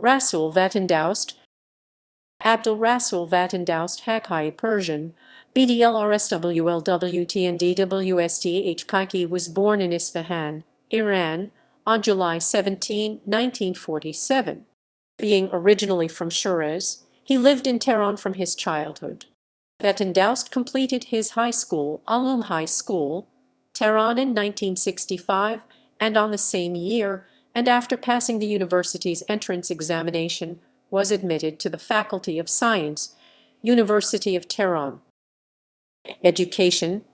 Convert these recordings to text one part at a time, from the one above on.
Rasool Vatandoust, Abdolrasool Vatandoust Haghighi, Persian, BDLRSWLWTNDWSTH Haghighi was born in Isfahan, Iran, on July 17, 1947. Being originally from Shiraz, he lived in Tehran from his childhood. Vatandoust completed his high school, Oloom High School, Tehran in 1965, and on the same year, and after passing the university's entrance examination, was admitted to the Faculty of Science, University of Tehran. Education.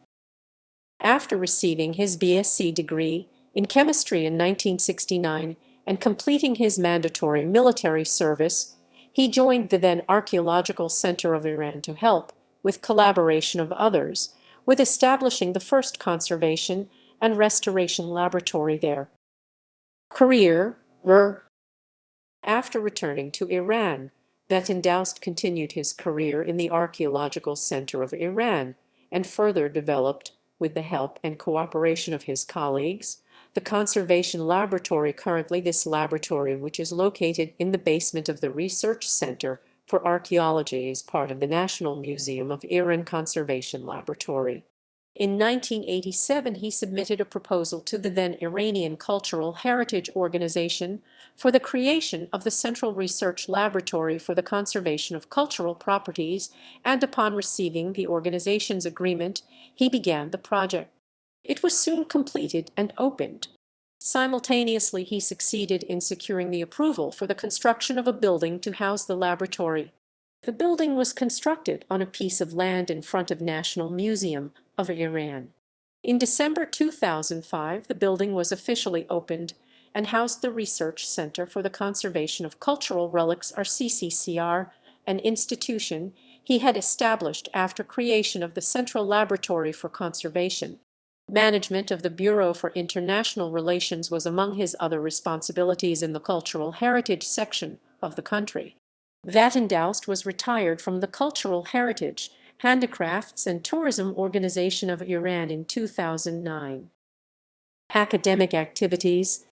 After receiving his BSc degree in chemistry in 1969 and completing his mandatory military service, he joined the then Archaeological Center of Iran to help, with collaboration of others, with establishing the first conservation and restoration laboratory there. Career. After returning to Iran, Vatandoust continued his career in the Archaeological Center of Iran and further developed, with the help and cooperation of his colleagues, the conservation laboratory. Currently, this laboratory, which is located in the basement of the Research Center for Archaeology, is part of the National Museum of Iran Conservation Laboratory. In 1987, he submitted a proposal to the then Iranian Cultural Heritage Organization for the creation of the Central Research Laboratory for the Conservation of Cultural Properties, and upon receiving the organization's agreement, he began the project. It was soon completed and opened. Simultaneously, he succeeded in securing the approval for the construction of a building to house the laboratory. The building was constructed on a piece of land in front of National Museum of Iran. In December 2005, the building was officially opened and housed the Research Center for the Conservation of Cultural Relics, or CCCR, an institution he had established after creation of the Central Laboratory for Conservation. Management of the Bureau for International Relations was among his other responsibilities in the cultural heritage section of the country. Vatandoust was retired from the Cultural Heritage, Handicrafts and Tourism Organization of Iran in 2009. Academic activities.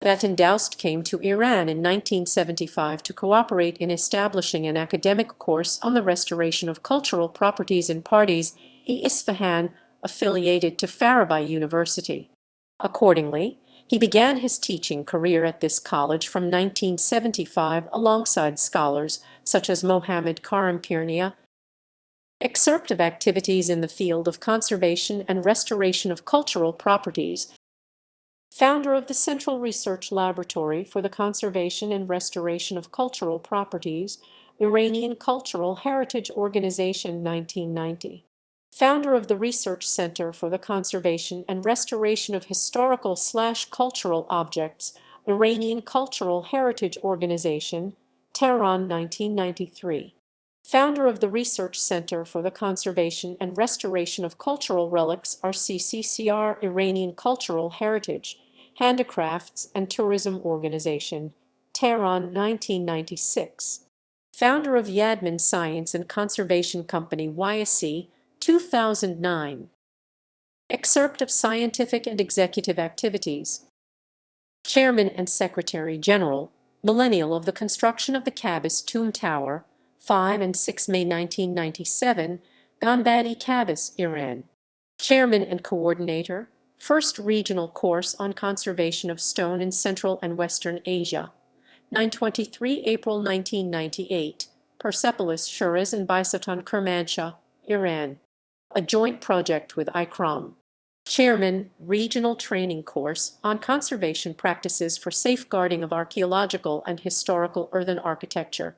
Vatandoust came to Iran in 1975 to cooperate in establishing an academic course on the restoration of cultural properties in Parties, Isfahan, affiliated to Farabi University. Accordingly, he began his teaching career at this college from 1975 alongside scholars such as Mohammad Karim. Excerpt of activities in the field of conservation and restoration of cultural properties. Founder of the Central Research Laboratory for the Conservation and Restoration of Cultural Properties, Iranian Cultural Heritage Organization 1990. Founder of the Research Center for the Conservation and Restoration of Historical/Cultural Objects, Iranian Cultural Heritage Organization, Tehran 1993. Founder of the Research Center for the Conservation and Restoration of Cultural Relics, RCCCR, Iranian Cultural Heritage, Handicrafts and Tourism Organization, Tehran 1996. Founder of Yadmin Science and Conservation Company, YSC, 2009. Excerpt of scientific and executive activities. Chairman and Secretary General, Millennial of the construction of the Kabus Tomb Tower, 5 and 6 May 1997, Gambadi, Kabus, Iran. Chairman and Coordinator, First Regional Course on Conservation of Stone in Central and Western Asia, 923 April 1998, Persepolis, Shiraz and Bisotan, Kermanshah, Iran. A joint project with ICROM. Chairman, Regional Training Course on Conservation Practices for Safeguarding of Archaeological and Historical Earthen Architecture,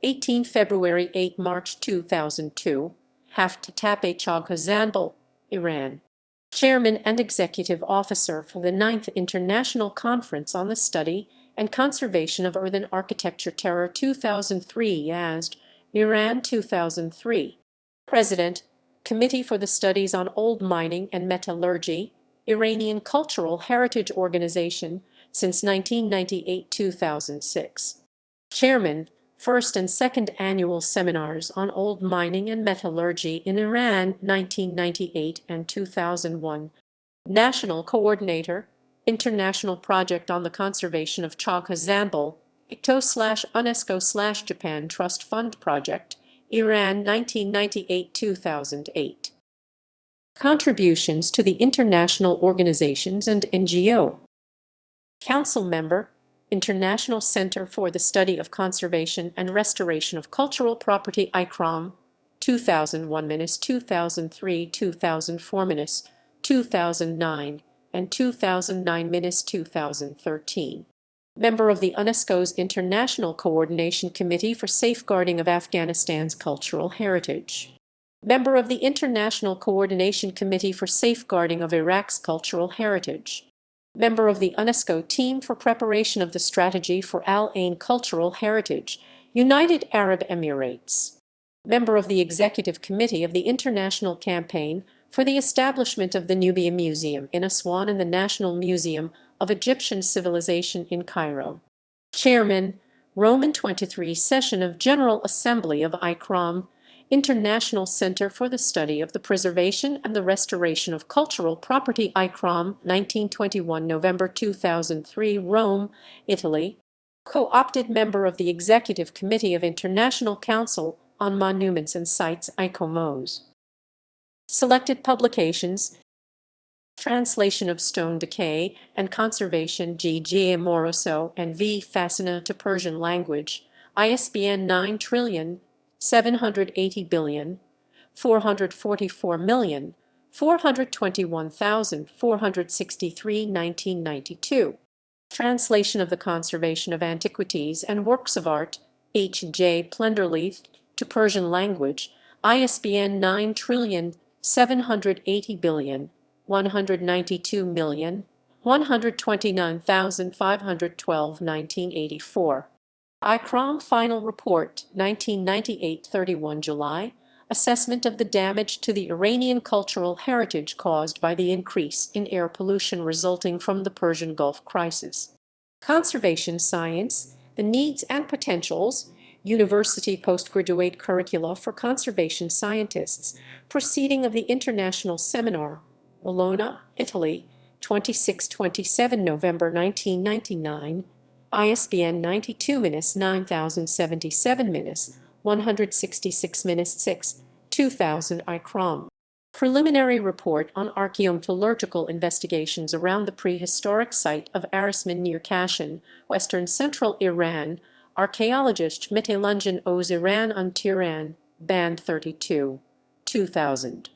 18 February 8 March 2002, Haftatap Chaghazanbal, Iran. Chairman and Executive Officer for the 9th International Conference on the Study and Conservation of Earthen Architecture, Tehran 2003, Yazd, Iran 2003. President, Committee for the Studies on Old Mining and Metallurgy, Iranian Cultural Heritage Organization, since 1998-2006. Chairman, First and Second Annual Seminars on Old Mining and Metallurgy in Iran, 1998 and 2001. National Coordinator, International Project on the Conservation of Chaghazanbal, ICTO/UNESCO/Japan Trust Fund Project, Iran 1998-2008. Contributions to the international organizations and NGO. Council member, International Center for the Study of Conservation and Restoration of Cultural Property ICROM, 2001-2003, 2004-2009, and 2009-2013. Member of the UNESCO's International Coordination Committee for Safeguarding of Afghanistan's Cultural Heritage. Member of the International Coordination Committee for Safeguarding of Iraq's Cultural Heritage. Member of the UNESCO Team for Preparation of the Strategy for Al Ain Cultural Heritage, United Arab Emirates. Member of the Executive Committee of the International Campaign for the Establishment of the Nubia Museum in Aswan and the National Museum of Egyptian Civilization in Cairo. Chairman, Roman 23 Session of General Assembly of ICROM, International Center for the Study of the Preservation and the Restoration of Cultural Property ICROM, 1921 November 2003, Rome, Italy. Co-opted member of the Executive Committee of International Council on Monuments and Sites ICOMOS. Selected publications: Translation of Stone Decay and Conservation G. G. Amoroso and V. Fassina to Persian language, ISBN 9780444421463 1992. Translation of the Conservation of Antiquities and Works of Art, H. J. Plenderleith, to Persian language, ISBN 9780192129512 1984. ICROM Final Report, 1998, 31 July. Assessment of the damage to the Iranian cultural heritage caused by the increase in air pollution resulting from the Persian Gulf crisis. Conservation Science, the Needs and Potentials, University Postgraduate Curricula for Conservation Scientists, Proceeding of the International Seminar, Bologna, Italy, 26-27 November 1999, ISBN 92-9077-166-6, 2000 ICROM. Preliminary Report on Archaeometallurgical Investigations around the Prehistoric Site of Arisman near Kashan, Western Central Iran, Archaeologist Metelunjan Oz Iran on Tehran, Band 32, 2000.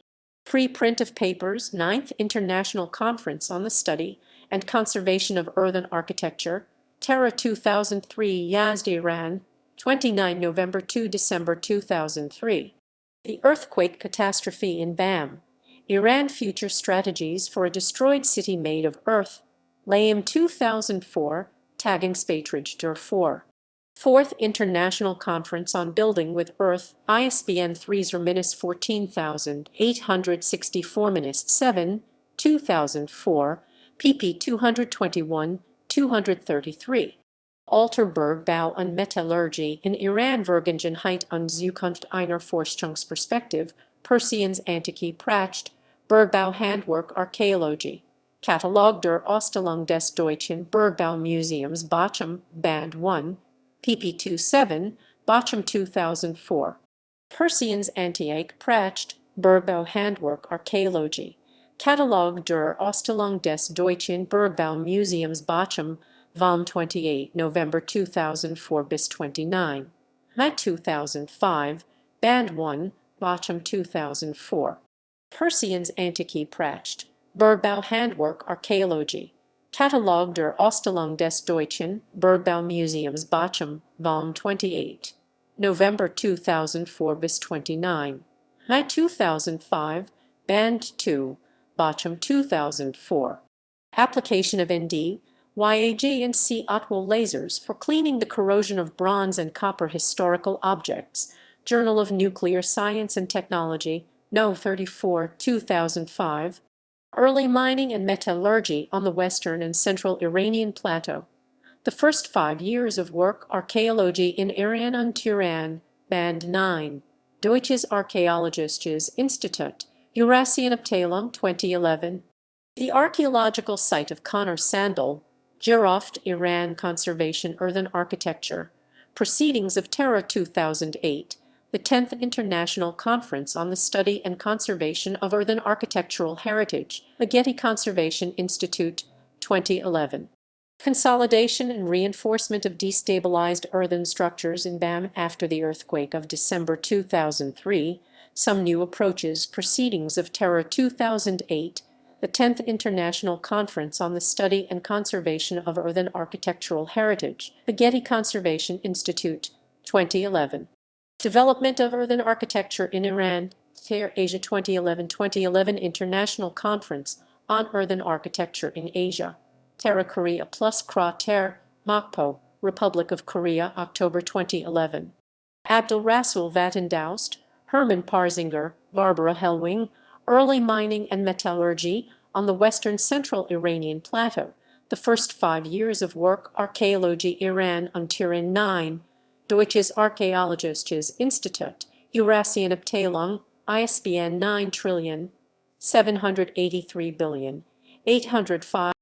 Preprint of papers, 9th International Conference on the Study and Conservation of Earthen Architecture, Terra 2003, Yazd, Iran, 29 November 2 December 2003. The Earthquake Catastrophe in Bam, Iran Future Strategies for a Destroyed City Made of Earth, Layam 2004, Tagging Spatridge Der 4. 4th International Conference on Building with Earth, ISBN 3-14864-7, 2004, pp 221-233. Alter Bergbau und Metallurgie in Iran Vergangenheit und Zukunft einer Forschungsperspektive, Persians Antike Pracht, Bergbau Handwerk Archäologie, Katalog der Ausstellung des Deutschen Bergbau-Museums Bochum, Band 1, pp 27, Bochum 2004. Persians Antike Pracht, Bergbau Handwerk Archäologie, Katalog der Ausstellung des Deutschen Bergbau-Museums Bochum, Vol. 28, November 2004 bis 29. Mat 2005, Band 1, Bochum 2004. Persians Antike Pracht, Bergbau Handwerk Archäologie, Katalog der Ausstellung des Deutschen Bergbau-Museums Bochum, Vol. 28, November 2004 bis 29. Mat 2005, Band 2, Bochum 2004. Application of ND, YAG and C. Otwell lasers for cleaning the corrosion of bronze and copper historical objects. Journal of Nuclear Science and Technology, No. 34, 2005. Early Mining and Metallurgy on the Western and Central Iranian Plateau. The First 5 Years of Work, Archäologie in Iran und Tehran, Band 9. Deutsches Archäologisches Institut, Eurasian Abteilung 2011. The archaeological site of Connor Sandal, Jiroft, Iran Conservation Earthen Architecture. Proceedings of Terra 2008, the 10th International Conference on the Study and Conservation of Earthen Architectural Heritage, the Getty Conservation Institute, 2011. Consolidation and reinforcement of destabilized earthen structures in BAM after the earthquake of December 2003, some new approaches. Proceedings of Terra 2008, the 10th International Conference on the Study and Conservation of Earthen Architectural Heritage, the Getty Conservation Institute, 2011. Development of Earthen Architecture in Iran, Terra Asia 2011 International Conference on Earthen Architecture in Asia, Terra Korea plus Kra Ter, Mokpo, Republic of Korea, October 2011. Abdolrasool Vatandoust, Hermann Parzinger, Barbara Hellwing, Early Mining and Metallurgy on the Western Central Iranian Plateau, the first 5 years of work, Archaeologie Iran Turin 9, Deutsches Archäologisches Institut, Eurasian Abteilung, ISBN 9 783 805